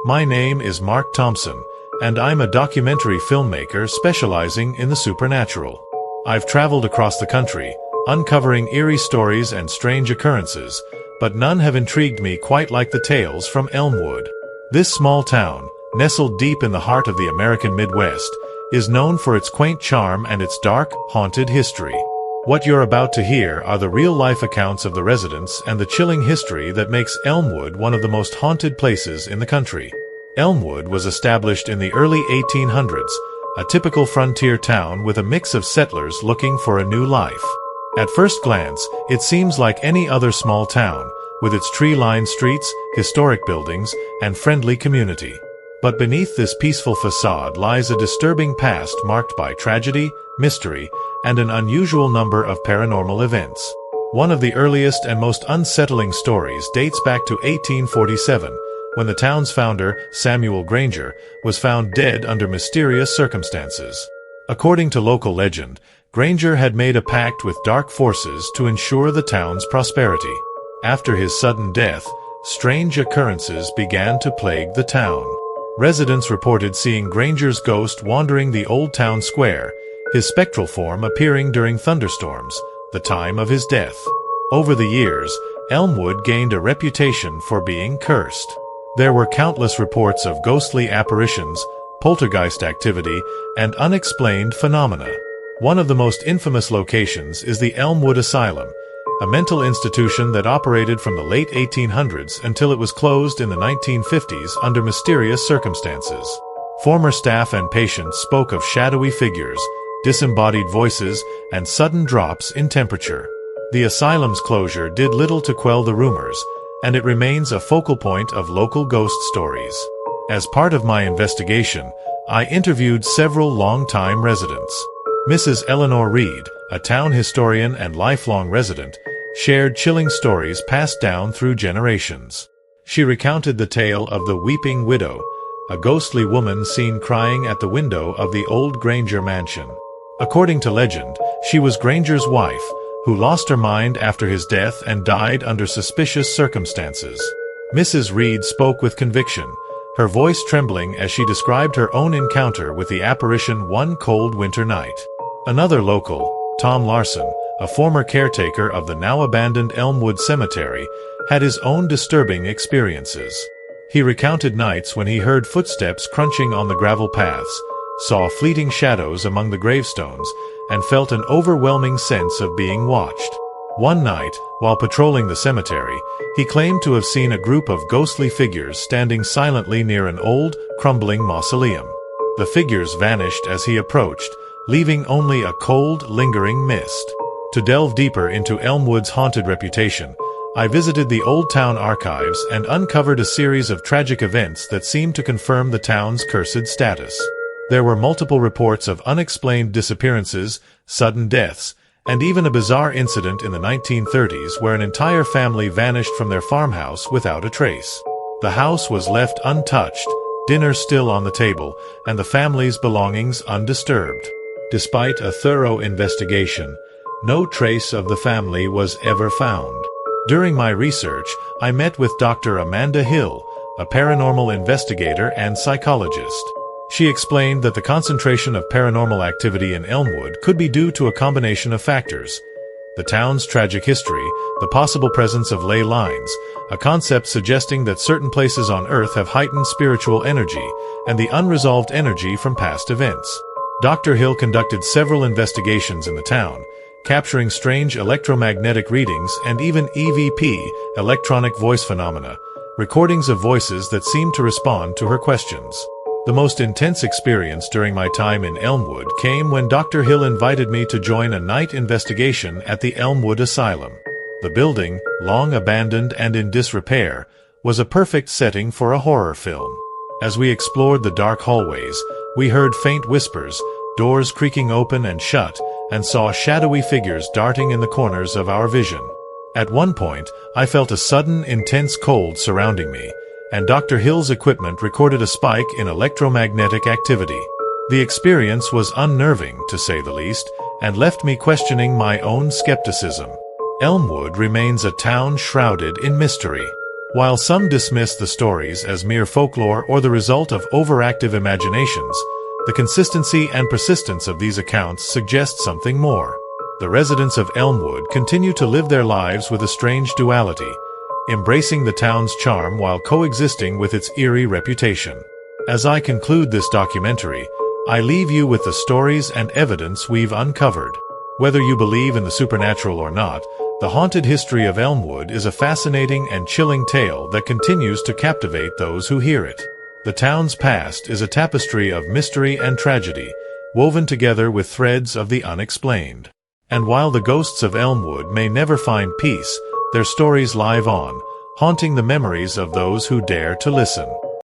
My name is Mark Thompson, and I'm a documentary filmmaker specializing in the supernatural. I've traveled across the country, uncovering eerie stories and strange occurrences, but none have intrigued me quite like the tales from Elmwood. This small town, nestled deep in the heart of the American Midwest, is known for its quaint charm and its dark, haunted history. What you're about to hear are the real-life accounts of the residents and the chilling history that makes Elmwood one of the most haunted places in the country. Elmwood was established in the early 1800s, a typical frontier town with a mix of settlers looking for a new life. At first glance, it seems like any other small town, with its tree-lined streets, historic buildings, and friendly community. But beneath this peaceful facade lies a disturbing past marked by tragedy, mystery, and an unusual number of paranormal events. One of the earliest and most unsettling stories dates back to 1847, when the town's founder, Samuel Granger, was found dead under mysterious circumstances. According to local legend, Granger had made a pact with dark forces to ensure the town's prosperity. After his sudden death, strange occurrences began to plague the town. Residents reported seeing Granger's ghost wandering the old town square, his spectral form appearing during thunderstorms, the time of his death. Over the years, Elmwood gained a reputation for being cursed. There were countless reports of ghostly apparitions, poltergeist activity, and unexplained phenomena. One of the most infamous locations is the Elmwood Asylum, a mental institution that operated from the late 1800s until it was closed in the 1950s under mysterious circumstances. Former staff and patients spoke of shadowy figures, disembodied voices, and sudden drops in temperature. The asylum's closure did little to quell the rumors, and it remains a focal point of local ghost stories. As part of my investigation, I interviewed several longtime residents. Mrs. Eleanor Reed, a town historian and lifelong resident, shared chilling stories passed down through generations. She recounted the tale of the Weeping Widow, a ghostly woman seen crying at the window of the old Granger mansion. According to legend, she was Granger's wife, who lost her mind after his death and died under suspicious circumstances. Mrs. Reed spoke with conviction, her voice trembling as she described her own encounter with the apparition one cold winter night. Another local, Tom Larson, a former caretaker of the now-abandoned Elmwood Cemetery, had his own disturbing experiences. He recounted nights when he heard footsteps crunching on the gravel paths, saw fleeting shadows among the gravestones, and felt an overwhelming sense of being watched. One night, while patrolling the cemetery, he claimed to have seen a group of ghostly figures standing silently near an old, crumbling mausoleum. The figures vanished as he approached, leaving only a cold, lingering mist. To delve deeper into Elmwood's haunted reputation, I visited the Old Town archives and uncovered a series of tragic events that seemed to confirm the town's cursed status. There were multiple reports of unexplained disappearances, sudden deaths, and even a bizarre incident in the 1930s where an entire family vanished from their farmhouse without a trace. The house was left untouched, dinner still on the table, and the family's belongings undisturbed. Despite a thorough investigation, no trace of the family was ever found. During my research, I met with Dr. Amanda Hill, a paranormal investigator and psychologist. She explained that the concentration of paranormal activity in Elmwood could be due to a combination of factors: the town's tragic history, the possible presence of ley lines, a concept suggesting that certain places on Earth have heightened spiritual energy, and the unresolved energy from past events. Dr. Hill conducted several investigations in the town, capturing strange electromagnetic readings and even EVP, electronic voice phenomena, recordings of voices that seemed to respond to her questions. The most intense experience during my time in Elmwood came when Dr. Hill invited me to join a night investigation at the Elmwood Asylum. The building, long abandoned and in disrepair, was a perfect setting for a horror film. As we explored the dark hallways, we heard faint whispers, doors creaking open and shut, and saw shadowy figures darting in the corners of our vision. At one point, I felt a sudden, intense cold surrounding me, and Dr. Hill's equipment recorded a spike in electromagnetic activity. The experience was unnerving, to say the least, and left me questioning my own skepticism. Elmwood remains a town shrouded in mystery. While some dismiss the stories as mere folklore or the result of overactive imaginations, the consistency and persistence of these accounts suggest something more. The residents of Elmwood continue to live their lives with a strange duality, embracing the town's charm while coexisting with its eerie reputation. As I conclude this documentary, I leave you with the stories and evidence we've uncovered. Whether you believe in the supernatural or not, the haunted history of Elmwood is a fascinating and chilling tale that continues to captivate those who hear it. The town's past is a tapestry of mystery and tragedy, woven together with threads of the unexplained. And while the ghosts of Elmwood may never find peace, their stories live on, haunting the memories of those who dare to listen.